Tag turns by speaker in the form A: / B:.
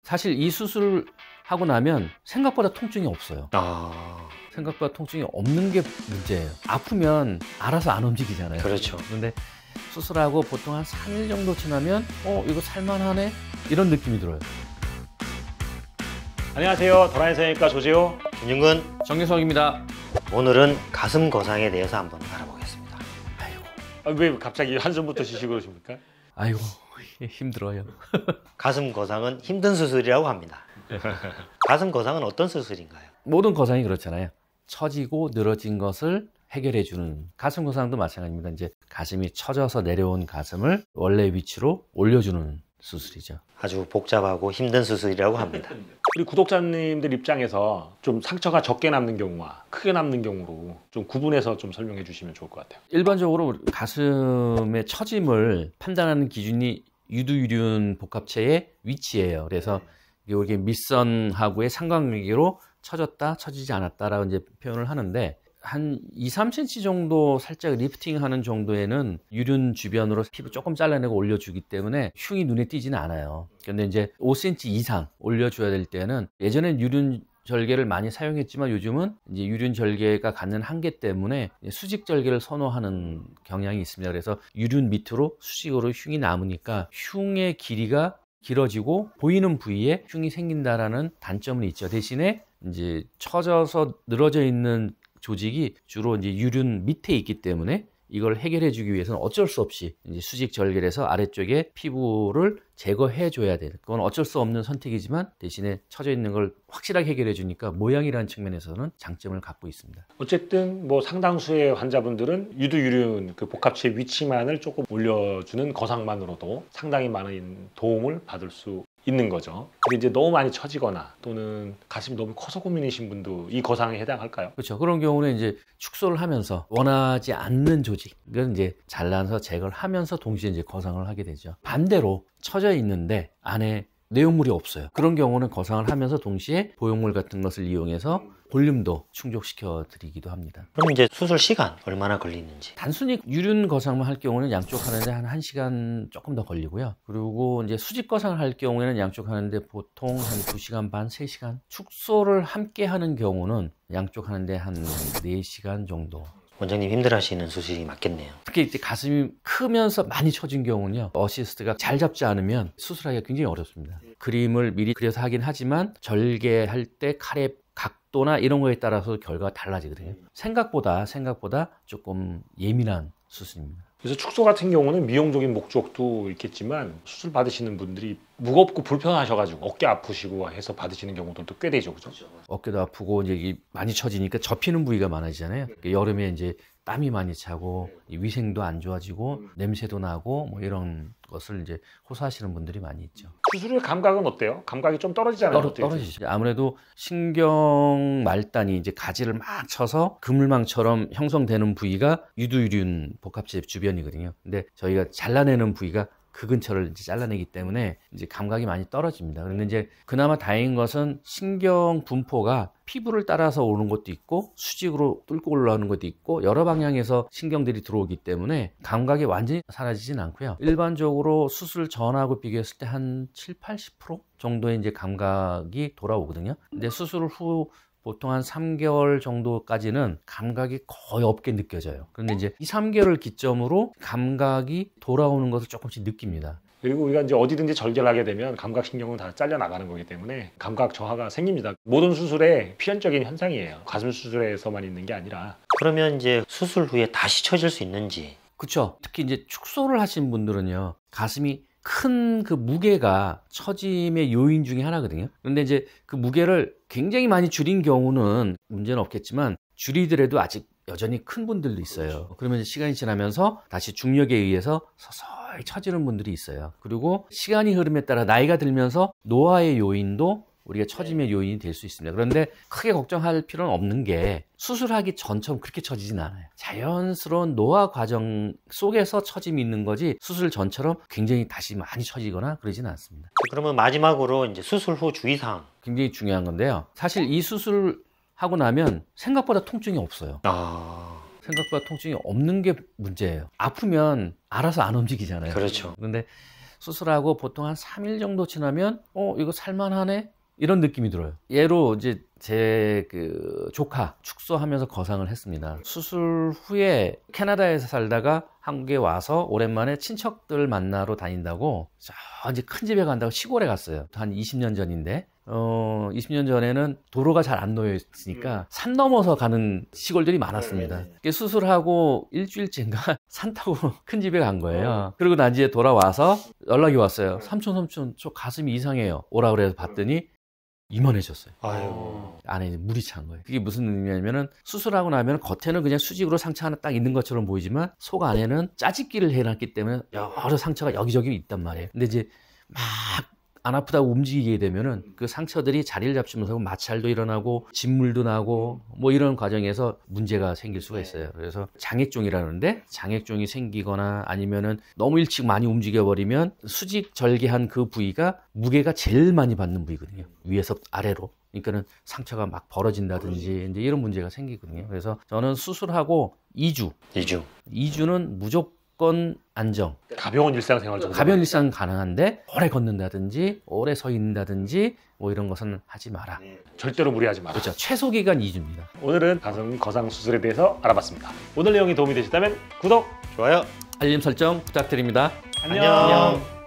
A: 사실 이 수술을 하고 나면 생각보다 통증이 없어요.
B: 아,
A: 생각보다 통증이 없는 게 문제예요. 아프면 알아서 안 움직이잖아요.
B: 그렇죠.
A: 그런데 수술하고 보통 한 3일 정도 지나면 이거 살만하네? 이런 느낌이 들어요.
C: 안녕하세요. 도라인 성형외과 조재호,
B: 김윤근.
A: 정유석입니다.
B: 오늘은 가슴 거상에 대해서 한번 알아보겠습니다.
C: 왜 갑자기 한숨부터 쉬시고 그러십니까?
A: 아이고 힘들어요.
B: 가슴 거상은 힘든 수술이라고 합니다. 가슴 거상은 어떤 수술인가요?
A: 모든 거상이 그렇잖아요. 처지고 늘어진 것을 해결해주는, 가슴 거상도 마찬가지입니다. 이제 가슴이 처져서 내려온 가슴을 원래 위치로 올려주는 수술이죠.
B: 아주 복잡하고 힘든 수술이라고 합니다.
C: 우리 구독자님들 입장에서 좀 상처가 적게 남는 경우와 크게 남는 경우로 좀 구분해서 좀 설명해 주시면 좋을 것 같아요.
A: 일반적으로 가슴의 처짐을 판단하는 기준이 유두유륜 복합체의 위치예요. 그래서 이게 밑선하고의 상관관계로 처졌다, 처지지 않았다라고 이제 표현을 하는데, 한 2-3cm 정도 살짝 리프팅하는 정도에는 유륜 주변으로 피부 조금 잘라내고 올려주기 때문에 흉이 눈에 띄지는 않아요. 근데 이제 5cm 이상 올려줘야 될 때는, 예전엔 유륜 절개를 많이 사용했지만 요즘은 이제 유륜 절개가 갖는 한계 때문에 수직 절개를 선호하는 경향이 있습니다. 그래서 유륜 밑으로 수직으로 흉이 남으니까 흉의 길이가 길어지고 보이는 부위에 흉이 생긴다라는 단점은 있죠. 대신에 이제 처져서 늘어져 있는 조직이 주로 이제 유륜 밑에 있기 때문에 이걸 해결해 주기 위해서는 어쩔 수 없이 이제 수직 절개를 해서 아래쪽에 피부를 제거해 줘야 돼요. 그건 어쩔 수 없는 선택이지만 대신에 처져 있는 걸 확실하게 해결해 주니까 모양이라는 측면에서는 장점을 갖고 있습니다.
C: 어쨌든 뭐 상당수의 환자분들은 유두유륜 그 복합체 위치만을 조금 올려주는 거상만으로도 상당히 많은 도움을 받을 수 있는 거죠. 근데 이제 너무 많이 처지거나 또는 가슴이 너무 커서 고민이신 분도 이 거상에 해당할까요?
A: 그렇죠. 그런 경우는 이제 축소를 하면서 원하지 않는 조직을 이제 잘라서 제거를 하면서 동시에 이제 거상을 하게 되죠. 반대로 처져 있는데 안에 내용물이 없어요. 그런 경우는 거상을 하면서 동시에 보형물 같은 것을 이용해서 볼륨도 충족시켜 드리기도 합니다.
B: 그럼 이제 수술 시간 얼마나 걸리는지?
A: 단순히 유륜 거상만 할 경우는 양쪽 하는데 한 1시간 조금 더 걸리고요. 그리고 이제 수직 거상을 할 경우에는 양쪽 하는데 보통 한 2시간 반, 3시간. 축소를 함께 하는 경우는 양쪽 하는데 한 4시간 정도.
B: 원장님 힘들어하시는 수술이 맞겠네요.
A: 특히 이제 가슴이 크면서 많이 처진 경우는요, 어시스트가 잘 잡지 않으면 수술하기가 굉장히 어렵습니다. 그림을 미리 그려서 하긴 하지만 절개할 때 칼의 각도나 이런 거에 따라서 결과가 달라지거든요. 생각보다 조금 예민한 수술입니다.
C: 그래서 축소 같은 경우는 미용적인 목적도 있겠지만 수술 받으시는 분들이 무겁고 불편하셔가지고 어깨 아프시고 해서 받으시는 경우들도 꽤 되죠, 그죠?
A: 어깨도 아프고 이제 이게 많이 처지니까 접히는 부위가 많아지잖아요. 여름에 이제 땀이 많이 차고 위생도 안 좋아지고 냄새도 나고 뭐 이런 것을 이제 호소하시는 분들이 많이 있죠.
C: 수술 후의 감각은 어때요? 감각이 좀 떨어지잖아요.
A: 떨어지죠. 아무래도 신경 말단이 이제 가지를 막 쳐서 그물망처럼 형성되는 부위가 유두유륜 복합체 주변이거든요. 근데 저희가 잘라내는 부위가 그 근처를 이제 잘라내기 때문에 이제 감각이 많이 떨어집니다. 그런데 이제 그나마 다행인 것은 신경 분포가 피부를 따라서 오는 것도 있고 수직으로 뚫고 올라오는 것도 있고 여러 방향에서 신경들이 들어오기 때문에 감각이 완전히 사라지진 않고요. 일반적으로 수술 전하고 비교했을 때 한 7-80% 정도의 이제 감각이 돌아오거든요. 근데 수술 후 보통 한 3개월 정도까지는 감각이 거의 없게 느껴져요. 그런데 이제 이 3개월을 기점으로 감각이 돌아오는 것을 조금씩 느낍니다.
C: 그리고 우리가 이제 어디든지 절개를 하게 되면 감각신경은 다 잘려나가는 거기 때문에 감각 저하가 생깁니다. 모든 수술의 필연적인 현상이에요. 가슴 수술에서만 있는 게 아니라.
B: 그러면 이제 수술 후에 다시 처질 수 있는지?
A: 그렇죠. 특히 이제 축소를 하신 분들은요, 가슴이 큰 그 무게가 처짐의 요인 중에 하나거든요. 그런데 이제 그 무게를 굉장히 많이 줄인 경우는 문제는 없겠지만 줄이더라도 아직 여전히 큰 분들도 있어요. 그러면 시간이 지나면서 다시 중력에 의해서 서서히 처지는 분들이 있어요. 그리고 시간이 흐름에 따라 나이가 들면서 노화의 요인도 우리가 처짐의 요인이 될 수 있습니다. 그런데 크게 걱정할 필요는 없는 게 수술하기 전처럼 그렇게 처지진 않아요. 자연스러운 노화 과정 속에서 처짐이 있는 거지 수술 전처럼 굉장히 다시 많이 처지거나 그러진 않습니다.
B: 그러면 마지막으로 이제 수술 후 주의사항.
A: 굉장히 중요한 건데요. 사실 이 수술을 하고 나면 생각보다 통증이 없어요. 생각보다 통증이 없는 게 문제예요. 아프면 알아서 안 움직이잖아요.
B: 그렇죠.
A: 그런데 수술하고 보통 한 3일 정도 지나면 이거 살만하네? 이런 느낌이 들어요. 예로 이제 제 그 조카 축소하면서 거상을 했습니다. 수술 후에 캐나다에서 살다가 한국에 와서 오랜만에 친척들 만나러 다닌다고 이제 큰 집에 간다고 시골에 갔어요. 한 20년 전인데 20년 전에는 도로가 잘 안 놓여 있으니까 산 넘어서 가는 시골들이 많았습니다. 수술하고 일주일째인가 산 타고 큰 집에 간 거예요. 그리고 난 이제 돌아와서 연락이 왔어요. 삼촌 저 가슴이 이상해요. 오라 그래서 봤더니 이만해졌어요.
B: 아유.
A: 안에 물이 찬 거예요. 그게 무슨 의미냐면은 수술하고 나면 겉에는 그냥 수직으로 상처 하나 딱 있는 것처럼 보이지만 속 안에는 짜집기를 해놨기 때문에 여러 상처가 여기저기 있단 말이에요. 근데 이제 막 안 아프다고 움직이게 되면은 그 상처들이 자리를 잡히면서 마찰도 일어나고 진물도 나고 뭐 이런 과정에서 문제가 생길 수가 있어요. 그래서 장액종이라는데 장액종이 생기거나 아니면은 너무 일찍 많이 움직여 버리면 수직 절개한 그 부위가 무게가 제일 많이 받는 부위거든요. 위에서 아래로. 그러니까는 상처가 막 벌어진다든지 이제 이런 문제가 생기거든요. 그래서 저는 수술하고 2주는 무조건 안정.
C: 가벼운 일상생활 정도.
A: 가벼운 일상 가능한데 오래 걷는다든지 오래 서 있는다든지 뭐 이런 것은 하지 마라.
C: 절대로 무리하지 마라.
A: 그렇죠. 최소 기간 2주입니다.
C: 오늘은 가슴 거상 수술에 대해서 알아봤습니다. 오늘 내용이 도움이 되셨다면 구독,
B: 좋아요.
A: 알림 설정 부탁드립니다.
C: 안녕.
B: 안녕.